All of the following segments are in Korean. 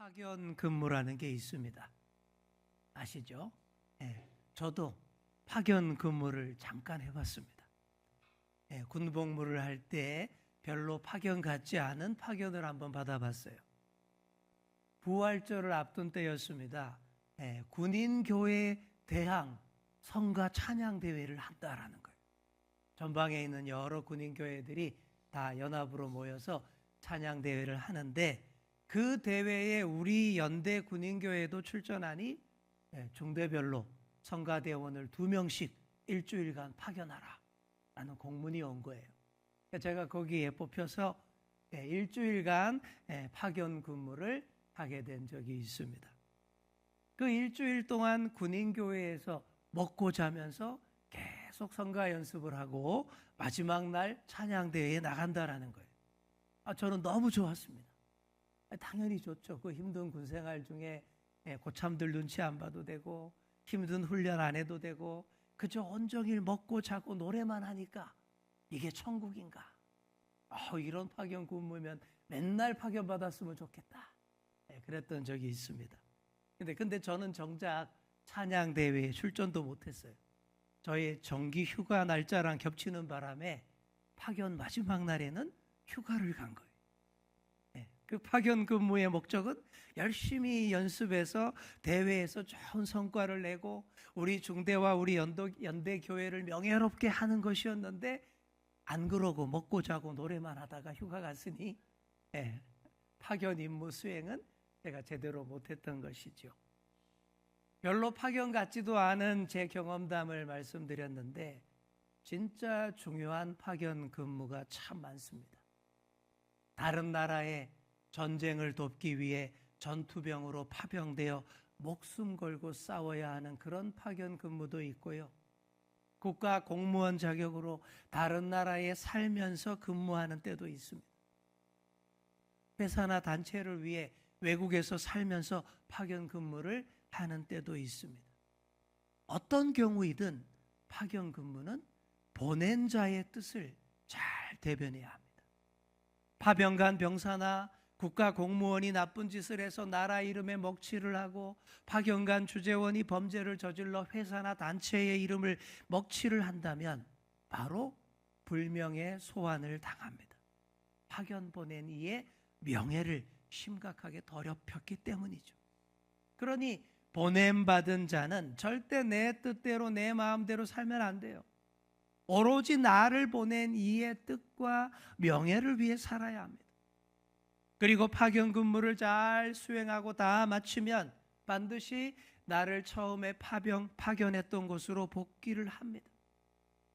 파견 근무라는 게 있습니다. 아시죠? 네, 저도 파견 근무를 잠깐 해봤습니다. 네, 군복무를 할 때 별로 파견 같지 않은 파견을 한번 받아봤어요. 부활절을 앞둔 때였습니다. 네, 군인교회 대항 성가 찬양 대회를 한다라는 거예요. 전방에 있는 여러 군인교회들이 다 연합으로 모여서 찬양 대회를 하는데, 그 대회에 우리 연대 군인교회도 출전하니 중대별로 성가대원을 2명씩 일주일간 파견하라 라는 공문이 온 거예요. 제가 거기에 뽑혀서 일주일간 파견 근무를 하게 된 적이 있습니다. 그 일주일 동안 군인교회에서 먹고 자면서 계속 성가 연습을 하고 마지막 날 찬양대회에 나간다라는 거예요. 저는 너무 좋았습니다. 당연히 좋죠. 그 힘든 군생활 중에 고참들 눈치 안 봐도 되고 힘든 훈련 안 해도 되고 그저 온종일 먹고 자고 노래만 하니까 이게 천국인가? 이런 파견 근무면 맨날 파견 받았으면 좋겠다. 그랬던 적이 있습니다. 근데 저는 정작 찬양 대회에 출전도 못했어요. 저의 정기 휴가 날짜랑 겹치는 바람에 파견 마지막 날에는 휴가를 간 거예요. 그 파견 근무의 목적은 열심히 연습해서 대회에서 좋은 성과를 내고 우리 중대와 우리 연대 교회를 명예롭게 하는 것이었는데, 안 그러고 먹고 자고 노래만 하다가 휴가 갔으니 파견 임무 수행은 제가 제대로 못했던 것이죠. 별로 파견 같지도 않은 제 경험담을 말씀드렸는데, 진짜 중요한 파견 근무가 참 많습니다. 다른 나라에 전쟁을 돕기 위해 전투병으로 파병되어 목숨 걸고 싸워야 하는 그런 파견 근무도 있고요. 국가 공무원 자격으로 다른 나라에 살면서 근무하는 때도 있습니다. 회사나 단체를 위해 외국에서 살면서 파견 근무를 하는 때도 있습니다. 어떤 경우이든 파견 근무는 보낸 자의 뜻을 잘 대변해야 합니다. 파병간 병사나 국가 공무원이 나쁜 짓을 해서 나라 이름에 먹칠을 하고 파견간 주재원이 범죄를 저질러 회사나 단체의 이름을 먹칠을 한다면 바로 불명예 소환을 당합니다. 파견 보낸 이의 명예를 심각하게 더럽혔기 때문이죠. 그러니 보냄받은 자는 절대 내 뜻대로 내 마음대로 살면 안 돼요. 오로지 나를 보낸 이의 뜻과 명예를 위해 살아야 합니다. 그리고 파견 근무를 잘 수행하고 다 마치면 반드시 나를 처음에 파견했던 곳으로 복귀를 합니다.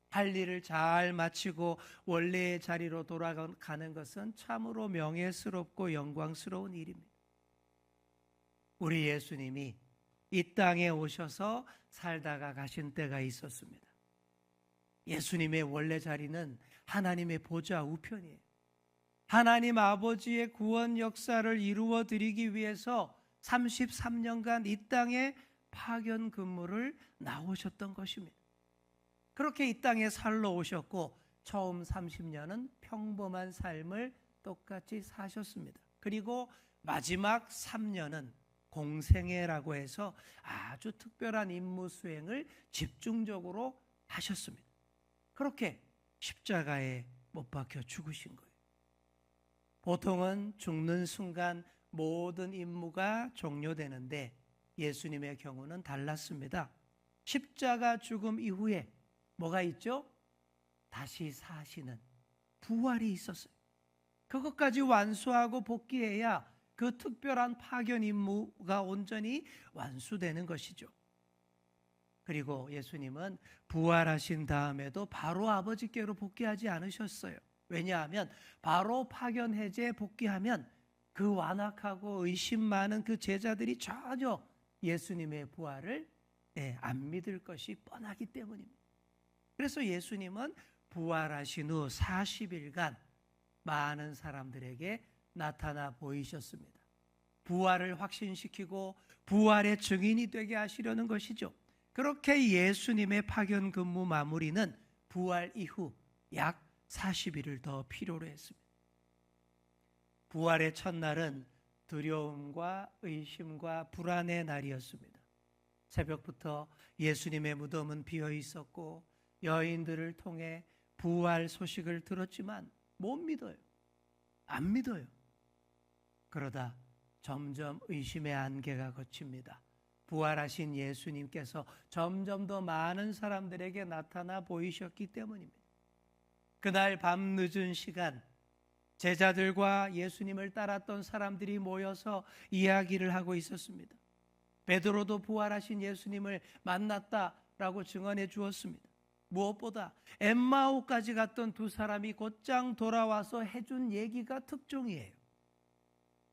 할 일을 잘 마치고 원래의 자리로 돌아가는 것은 참으로 명예스럽고 영광스러운 일입니다. 우리 예수님이 이 땅에 오셔서 살다가 가신 때가 있었습니다. 예수님의 원래 자리는 하나님의 보좌 우편이에요. 하나님 아버지의 구원 역사를 이루어 드리기 위해서 33년간 이 땅에 파견 근무를 나오셨던 것입니다. 그렇게 이 땅에 살러 오셨고 처음 30년은 평범한 삶을 똑같이 사셨습니다. 그리고 마지막 3년은 공생애라고 해서 아주 특별한 임무 수행을 집중적으로 하셨습니다. 그렇게 십자가에 못 박혀 죽으신 거예요. 보통은 죽는 순간 모든 임무가 종료되는데 예수님의 경우는 달랐습니다. 십자가 죽음 이후에 뭐가 있죠? 다시 사시는 부활이 있었어요. 그것까지 완수하고 복귀해야 그 특별한 파견 임무가 온전히 완수되는 것이죠. 그리고 예수님은 부활하신 다음에도 바로 아버지께로 복귀하지 않으셨어요. 왜냐하면 바로 파견 해제에 복귀하면 그 완악하고 의심 많은 그 제자들이 전혀 예수님의 부활을 안 믿을 것이 뻔하기 때문입니다. 그래서 예수님은 부활하신 후 40일간 많은 사람들에게 나타나 보이셨습니다. 부활을 확신시키고 부활의 증인이 되게 하시려는 것이죠. 그렇게 예수님의 파견 근무 마무리는 부활 이후 약 40일을 더 필요로 했습니다. 부활의 첫날은 두려움과 의심과 불안의 날이었습니다. 새벽부터 예수님의 무덤은 비어 있었고 여인들을 통해 부활 소식을 들었지만 못 믿어요. 안 믿어요. 그러다 점점 의심의 안개가 걷힙니다. 부활하신 예수님께서 점점 더 많은 사람들에게 나타나 보이셨기 때문입니다. 그날 밤 늦은 시간, 제자들과 예수님을 따랐던 사람들이 모여서 이야기를 하고 있었습니다. 베드로도 부활하신 예수님을 만났다라고 증언해 주었습니다. 무엇보다 엠마오까지 갔던 두 사람이 곧장 돌아와서 해준 얘기가 특종이에요.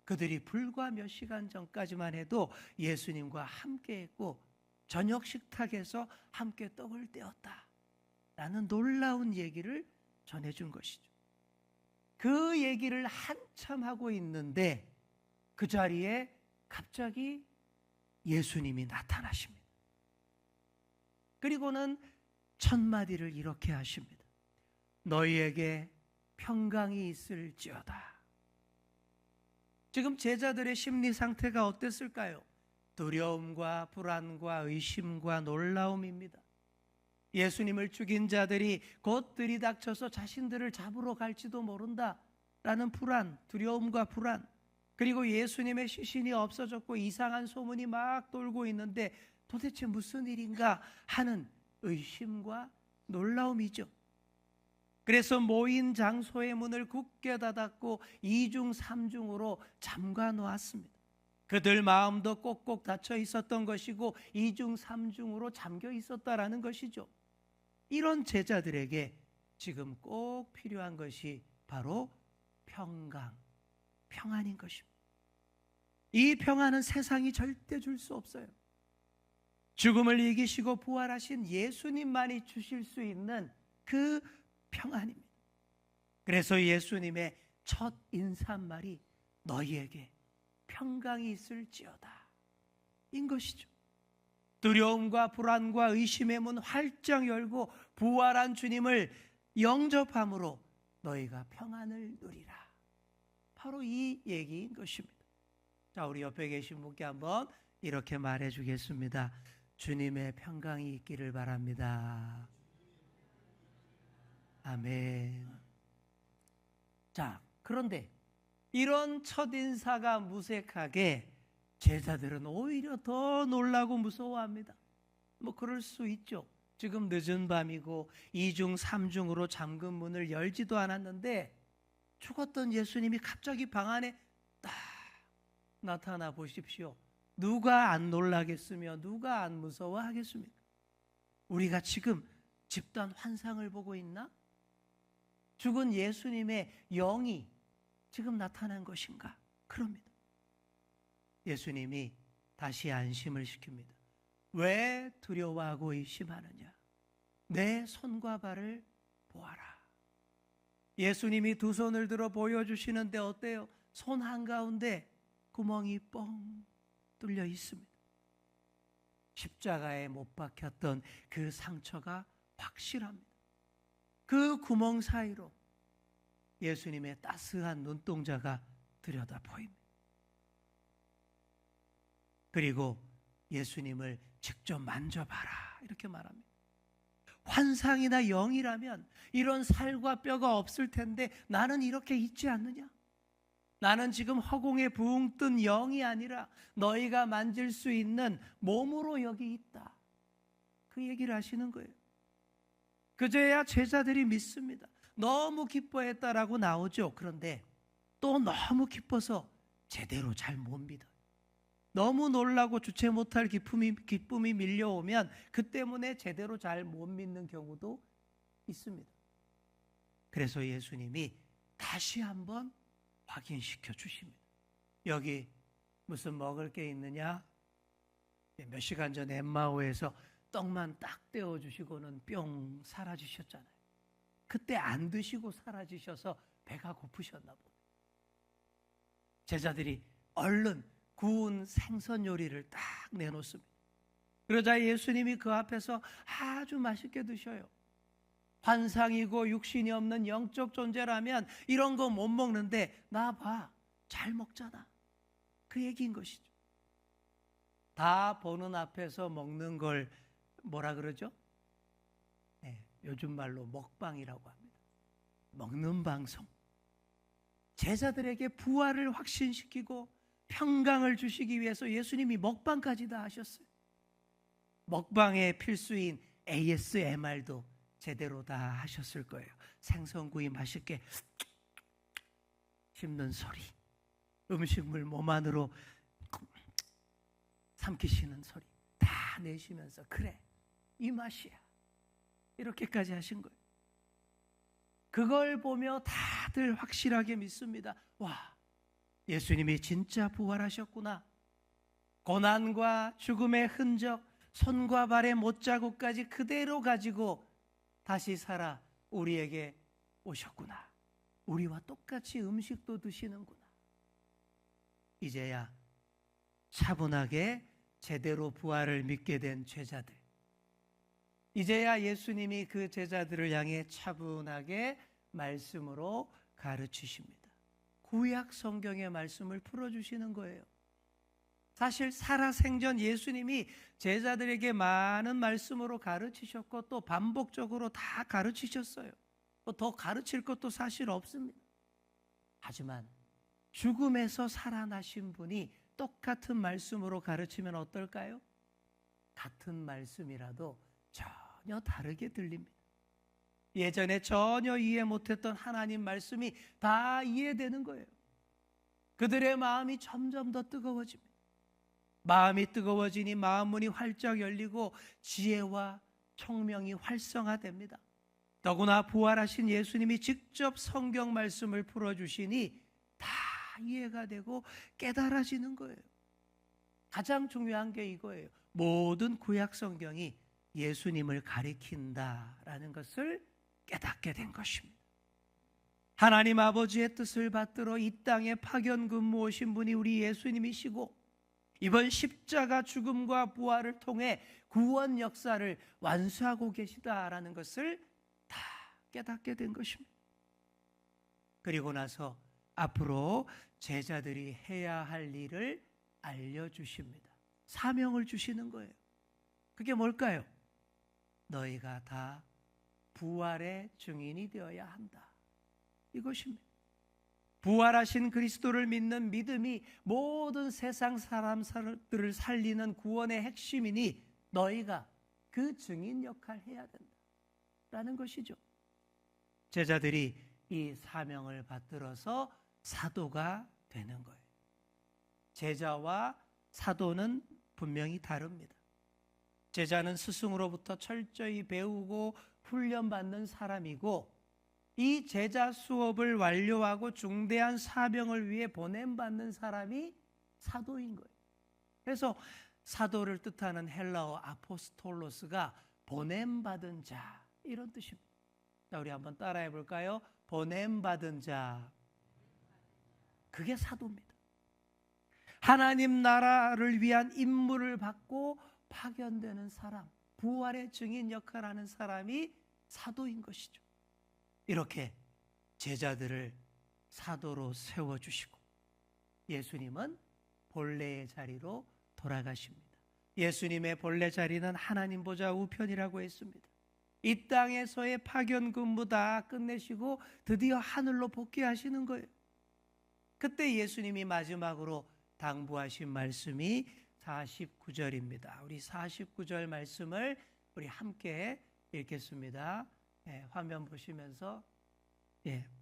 그들이 불과 몇 시간 전까지만 해도 예수님과 함께했고 저녁 식탁에서 함께 떡을 떼었다라는 놀라운 얘기를 전해준 것이죠. 그 얘기를 한참 하고 있는데 그 자리에 갑자기 예수님이 나타나십니다. 그리고는 첫 마디를 이렇게 하십니다. 너희에게 평강이 있을지어다. 지금 제자들의 심리 상태가 어땠을까요? 두려움과 불안과 의심과 놀라움입니다. 예수님을 죽인 자들이 곧 들이닥쳐서 자신들을 잡으러 갈지도 모른다라는 불안, 두려움과 불안, 그리고 예수님의 시신이 없어졌고 이상한 소문이 막 돌고 있는데 도대체 무슨 일인가 하는 의심과 놀라움이죠. 그래서 모인 장소의 문을 굳게 닫았고 이중삼중으로 잠가 놓았습니다. 그들 마음도 꼭꼭 닫혀 있었던 것이고 이중삼중으로 잠겨 있었다라는 것이죠. 이런 제자들에게 지금 꼭 필요한 것이 바로 평안인 것입니다. 이 평안은 세상이 절대 줄 수 없어요. 죽음을 이기시고 부활하신 예수님만이 주실 수 있는 그 평안입니다. 그래서 예수님의 첫 인사말이 너희에게 평강이 있을지어다 인 것이죠. 두려움과 불안과 의심의 문 활짝 열고 부활한 주님을 영접함으로 너희가 평안을 누리라. 바로 이 얘기인 것입니다. 자, 우리 옆에 계신 분께 한번 이렇게 말해 주겠습니다. 주님의 평강이 있기를 바랍니다. 아멘. 자, 그런데 이런 첫인사가 무색하게 제자들은 오히려 더 놀라고 무서워합니다. 뭐 그럴 수 있죠. 지금 늦은 밤이고 이중 삼중으로 잠근 문을 열지도 않았는데 죽었던 예수님이 갑자기 방 안에 딱 나타나 보십시오. 누가 안 놀라겠으며 누가 안 무서워하겠습니까? 우리가 지금 집단 환상을 보고 있나? 죽은 예수님의 영이 지금 나타난 것인가? 그럽니다. 예수님이 다시 안심을 시킵니다. 왜 두려워하고 의심하느냐? 내 손과 발을 보아라. 예수님이 두 손을 들어 보여주시는데 어때요? 손 한가운데 구멍이 뻥 뚫려 있습니다. 십자가에 못 박혔던 그 상처가 확실합니다. 그 구멍 사이로 예수님의 따스한 눈동자가 들여다 보입니다. 그리고 예수님을 직접 만져봐라 이렇게 말합니다. 환상이나 영이라면 이런 살과 뼈가 없을 텐데 나는 이렇게 있지 않느냐? 나는 지금 허공에 붕 뜬 영이 아니라 너희가 만질 수 있는 몸으로 여기 있다. 그 얘기를 하시는 거예요. 그제야 제자들이 믿습니다. 너무 기뻐했다라고 나오죠. 그런데 또 너무 기뻐서 제대로 잘 못 믿어요. 너무 놀라고 주체 못할 기쁨이 밀려오면 그 때문에 제대로 잘 못 믿는 경우도 있습니다. 그래서 예수님이 다시 한번 확인시켜 주십니다. 여기 무슨 먹을 게 있느냐? 몇 시간 전 엠마오에서 떡만 딱 떼어주시고는 뿅 사라지셨잖아요. 그때 안 드시고 사라지셔서 배가 고프셨나 보네요. 제자들이 얼른 구운 생선 요리를 딱 내놓습니다. 그러자 예수님이 그 앞에서 아주 맛있게 드셔요. 환상이고 육신이 없는 영적 존재라면 이런 거 못 먹는데 나 봐, 잘 먹잖아. 그 얘기인 것이죠. 다 보는 앞에서 먹는 걸 뭐라 그러죠? 네, 요즘 말로 먹방이라고 합니다. 먹는 방송. 제자들에게 부활을 확신시키고 평강을 주시기 위해서 예수님이 먹방까지 다 하셨어요. 먹방의 필수인 ASMR도 제대로 다 하셨을 거예요. 생선구이 맛있게 씹는 소리, 음식물 몸 안으로 삼키시는 소리 다 내쉬면서 그래, 이 맛이야, 이렇게까지 하신 거예요. 그걸 보며 다들 확실하게 믿습니다. 와, 예수님이 진짜 부활하셨구나. 고난과 죽음의 흔적, 손과 발의 못자국까지 그대로 가지고 다시 살아 우리에게 오셨구나. 우리와 똑같이 음식도 드시는구나. 이제야 차분하게 제대로 부활을 믿게 된 제자들, 이제야 예수님이 그 제자들을 향해 차분하게 말씀으로 가르치십니다. 구약 성경의 말씀을 풀어주시는 거예요. 사실 살아생전 예수님이 제자들에게 많은 말씀으로 가르치셨고 또 반복적으로 다 가르치셨어요. 더 가르칠 것도 사실 없습니다. 하지만 죽음에서 살아나신 분이 똑같은 말씀으로 가르치면 어떨까요? 같은 말씀이라도 전혀 다르게 들립니다. 예전에 전혀 이해 못했던 하나님 말씀이 다 이해되는 거예요. 그들의 마음이 점점 더 뜨거워집니다. 마음이 뜨거워지니 마음 문이 활짝 열리고 지혜와 총명이 활성화됩니다. 더구나 부활하신 예수님이 직접 성경 말씀을 풀어주시니 다 이해가 되고 깨달아지는 거예요. 가장 중요한 게 이거예요. 모든 구약 성경이 예수님을 가리킨다라는 것을 깨닫게 된 것입니다. 하나님 아버지의 뜻을 받들어 이 땅에 파견 근무 오신 분이 우리 예수님이시고 이번 십자가 죽음과 부활을 통해 구원 역사를 완수하고 계시다라는 것을 다 깨닫게 된 것입니다. 그리고 나서 앞으로 제자들이 해야 할 일을 알려주십니다. 사명을 주시는 거예요. 그게 뭘까요? 너희가 다 부활의 증인이 되어야 한다. 이것입니다. 부활하신 그리스도를 믿는 믿음이 모든 세상 사람들을 살리는 구원의 핵심이니 너희가 그 증인 역할을 해야 된다라는 것이죠. 제자들이 이 사명을 받들어서 사도가 되는 거예요. 제자와 사도는 분명히 다릅니다. 제자는 스승으로부터 철저히 배우고 훈련받는 사람이고 이 제자 수업을 완료하고 중대한 사명을 위해 보냄받는 사람이 사도인 거예요. 그래서 사도를 뜻하는 헬라어 아포스톨로스가 보냄받은 자, 이런 뜻입니다. 자, 우리 한번 따라해 볼까요? 보냄받은 자. 그게 사도입니다. 하나님 나라를 위한 임무를 받고 파견되는 사람, 부활의 증인 역할을 하는 사람이 사도인 것이죠. 이렇게 제자들을 사도로 세워주시고 예수님은 본래의 자리로 돌아가십니다. 예수님의 본래 자리는 하나님 보좌 우편이라고 했습니다. 이 땅에서의 파견 근무 다 끝내시고 드디어 하늘로 복귀하시는 거예요. 그때 예수님이 마지막으로 당부하신 말씀이 49절입니다. 우리 49절 말씀을 우리 함께 읽겠습니다. 화면 보시면서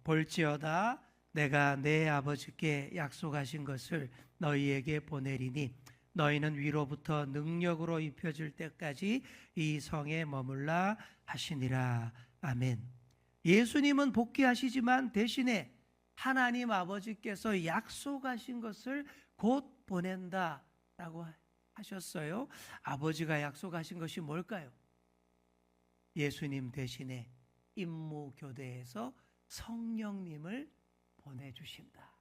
볼지어다 내가 내 아버지께 약속하신 것을 너희에게 보내리니 너희는 위로부터 능력으로 입혀질 때까지 이 성에 머물라 하시니라. 아멘. 예수님은 복귀하시지만 대신에 하나님 아버지께서 약속하신 것을 곧 보낸다라고 하셨어요. 아버지가 약속하신 것이 뭘까요? 예수님 대신에 임무교대에서 성령님을 보내주신다,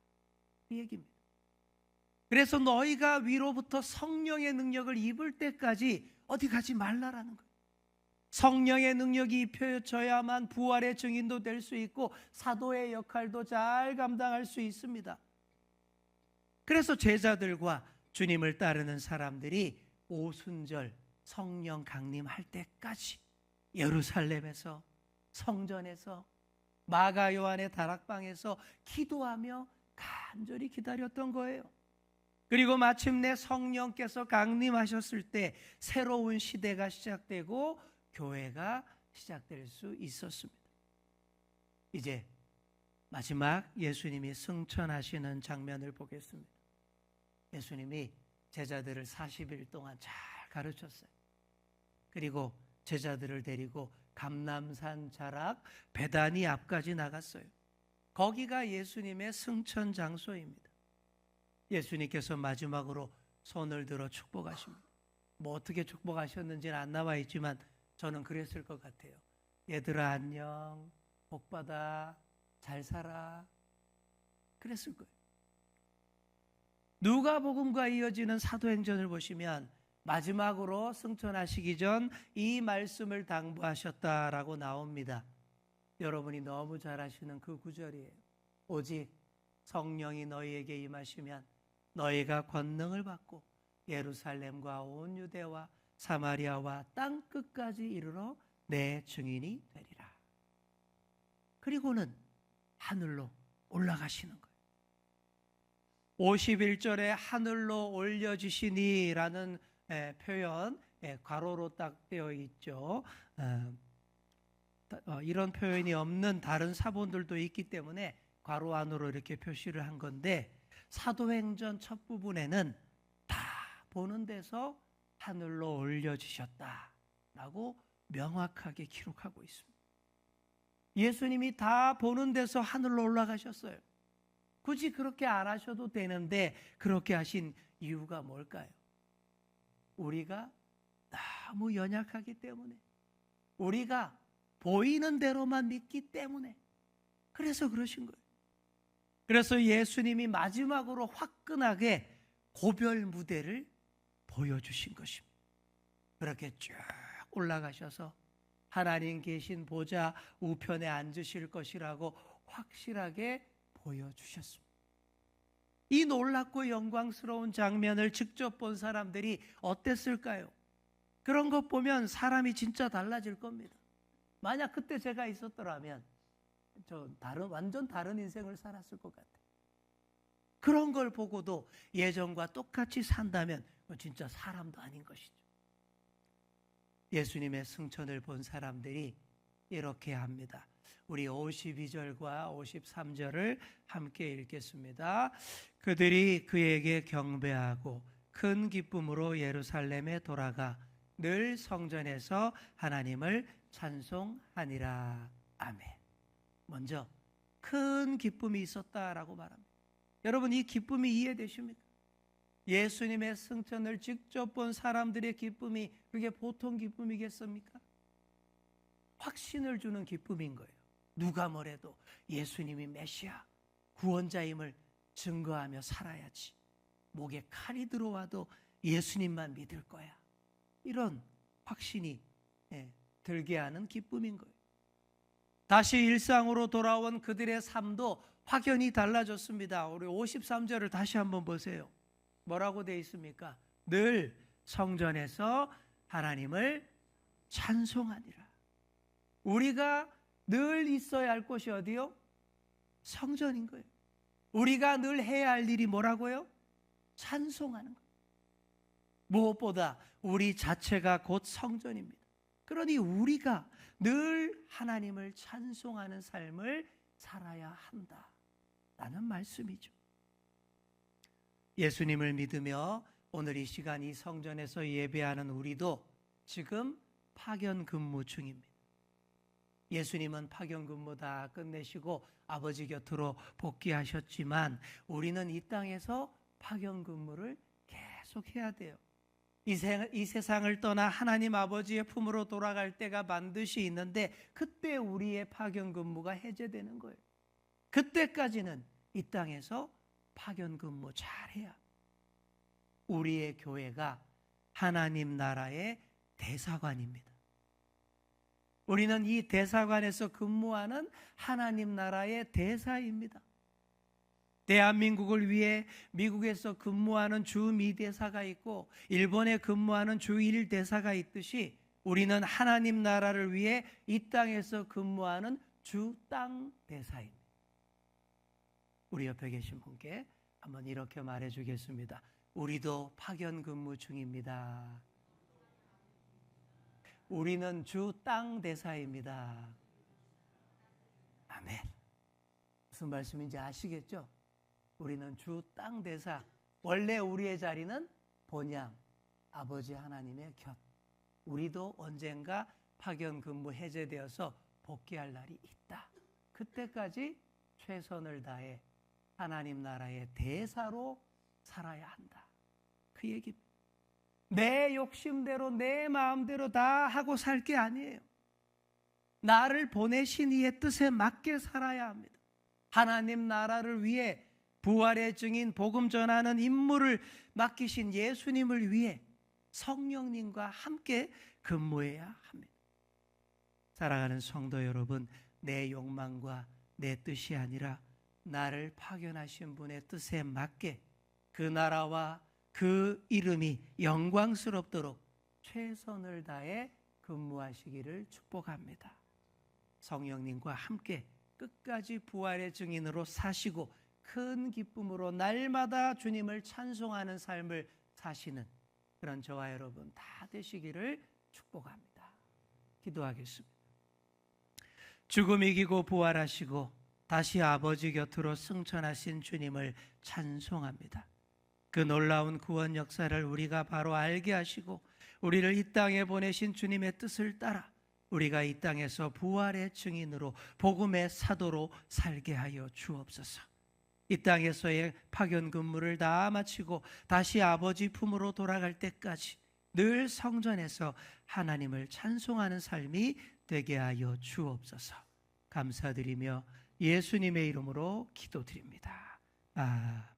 이 얘기입니다. 그래서 너희가 위로부터 성령의 능력을 입을 때까지 어디 가지 말라라는 거예요. 성령의 능력이 입혀져야만 부활의 증인도 될 수 있고 사도의 역할도 잘 감당할 수 있습니다. 그래서 제자들과 주님을 따르는 사람들이 오순절 성령 강림할 때까지 예루살렘에서, 성전에서, 마가 요한의 다락방에서 기도하며 간절히 기다렸던 거예요. 그리고 마침내 성령께서 강림하셨을 때 새로운 시대가 시작되고 교회가 시작될 수 있었습니다. 이제 마지막 예수님이 승천하시는 장면을 보겠습니다. 예수님이 제자들을 40일 동안 잘 가르쳤어요. 그리고 제자들을 데리고 감람산 자락 베다니 앞까지 나갔어요. 거기가 예수님의 승천 장소입니다. 예수님께서 마지막으로 손을 들어 축복하십니다. 뭐 어떻게 축복하셨는지는 안 나와 있지만 저는 그랬을 것 같아요. 얘들아 안녕, 복 받아, 잘 살아. 그랬을 거예요. 누가복음과 이어지는 사도행전을 보시면 마지막으로 승천하시기 전 이 말씀을 당부하셨다라고 나옵니다. 여러분이 너무 잘 아시는 그 구절이에요. 오직 성령이 너희에게 임하시면 너희가 권능을 받고 예루살렘과 온 유대와 사마리아와 땅 끝까지 이르러 내 증인이 되리라. 그리고는 하늘로 올라가시는 거예요. 51절에 하늘로 올려주시니라는 표현, 괄호로 딱 되어 있죠. 이런 표현이 없는 다른 사본들도 있기 때문에 괄호 안으로 이렇게 표시를 한 건데, 사도행전 첫 부분에는 다 보는 데서 하늘로 올려주셨다라고 명확하게 기록하고 있습니다. 예수님이 다 보는 데서 하늘로 올라가셨어요. 굳이 그렇게 안 하셔도 되는데 그렇게 하신 이유가 뭘까요? 우리가 너무 연약하기 때문에, 우리가 보이는 대로만 믿기 때문에, 그래서 그러신 거예요. 그래서 예수님이 마지막으로 화끈하게 고별 무대를 보여주신 것입니다. 그렇게 쭉 올라가셔서 하나님 계신 보좌 우편에 앉으실 것이라고 확실하게 보여주셨습니다. 이 놀랍고 영광스러운 장면을 직접 본 사람들이 어땠을까요? 그런 것 보면 사람이 진짜 달라질 겁니다. 만약 그때 제가 있었더라면 저 완전 다른 인생을 살았을 것 같아요. 그런 걸 보고도 예전과 똑같이 산다면 진짜 사람도 아닌 것이죠. 예수님의 승천을 본 사람들이 이렇게 합니다. 우리 52절과 53절을 함께 읽겠습니다. 그들이 그에게 경배하고 큰 기쁨으로 예루살렘에 돌아가 늘 성전에서 하나님을 찬송하니라. 아멘. 먼저 큰 기쁨이 있었다라고 말합니다. 여러분, 이 기쁨이 이해되십니까? 예수님의 승천을 직접 본 사람들의 기쁨이 그게 보통 기쁨이겠습니까? 확신을 주는 기쁨인 거예요. 누가 뭐래도 예수님이 메시아, 구원자임을 증거하며 살아야지. 목에 칼이 들어와도 예수님만 믿을 거야. 이런 확신이 들게 하는 기쁨인 거예요. 다시 일상으로 돌아온 그들의 삶도 확연히 달라졌습니다. 우리 53절을 다시 한번 보세요. 뭐라고 되어 있습니까? 늘 성전에서 하나님을 찬송하니라. 우리가 늘 있어야 할 곳이 어디요? 성전인 거예요. 우리가 늘 해야 할 일이 뭐라고요? 찬송하는 거예요. 무엇보다 우리 자체가 곧 성전입니다. 그러니 우리가 늘 하나님을 찬송하는 삶을 살아야 한다라는 말씀이죠. 예수님을 믿으며 오늘 이 시간 이 성전에서 예배하는 우리도 지금 파견 근무 중입니다. 예수님은 파견 근무 다 끝내시고 아버지 곁으로 복귀하셨지만 우리는 이 땅에서 파견 근무를 계속 해야 돼요. 이 세상을 떠나 하나님 아버지의 품으로 돌아갈 때가 반드시 있는데 그때 우리의 파견 근무가 해제되는 거예요. 그때까지는 이 땅에서 파견 근무 잘해야 우리의 교회가 하나님 나라의 대사관입니다. 우리는 이 대사관에서 근무하는 하나님 나라의 대사입니다. 대한민국을 위해 미국에서 근무하는 주 미 대사가 있고 일본에 근무하는 주 일 대사가 있듯이 우리는 하나님 나라를 위해 이 땅에서 근무하는 주 땅 대사입니다. 우리 옆에 계신 분께 한번 이렇게 말해 주겠습니다. 우리도 파견 근무 중입니다. 우리는 주 땅 대사입니다. 아멘. 무슨 말씀인지 아시겠죠? 우리는 주 땅 대사. 원래 우리의 자리는 본향, 아버지 하나님의 곁. 우리도 언젠가 파견 근무 해제되어서 복귀할 날이 있다. 그때까지 최선을 다해 하나님 나라의 대사로 살아야 한다. 그 얘기입니다. 내 욕심대로 내 마음대로 다 하고 살 게 아니에요. 나를 보내신 이의 뜻에 맞게 살아야 합니다. 하나님 나라를 위해 부활의 증인 복음 전하는 임무를 맡기신 예수님을 위해 성령님과 함께 근무해야 합니다. 사랑하는 성도 여러분, 내 욕망과 내 뜻이 아니라 나를 파견하신 분의 뜻에 맞게 그 나라와 그 이름이 영광스럽도록 최선을 다해 근무하시기를 축복합니다. 성령님과 함께 끝까지 부활의 증인으로 사시고 큰 기쁨으로 날마다 주님을 찬송하는 삶을 사시는 그런 저와 여러분 다 되시기를 축복합니다. 기도하겠습니다. 죽음 이기고 부활하시고 다시 아버지 곁으로 승천하신 주님을 찬송합니다. 그 놀라운 구원 역사를 우리가 바로 알게 하시고 우리를 이 땅에 보내신 주님의 뜻을 따라 우리가 이 땅에서 부활의 증인으로 복음의 사도로 살게 하여 주옵소서. 이 땅에서의 파견 근무를 다 마치고 다시 아버지 품으로 돌아갈 때까지 늘 성전에서 하나님을 찬송하는 삶이 되게 하여 주옵소서. 감사드리며 예수님의 이름으로 기도드립니다. 아멘.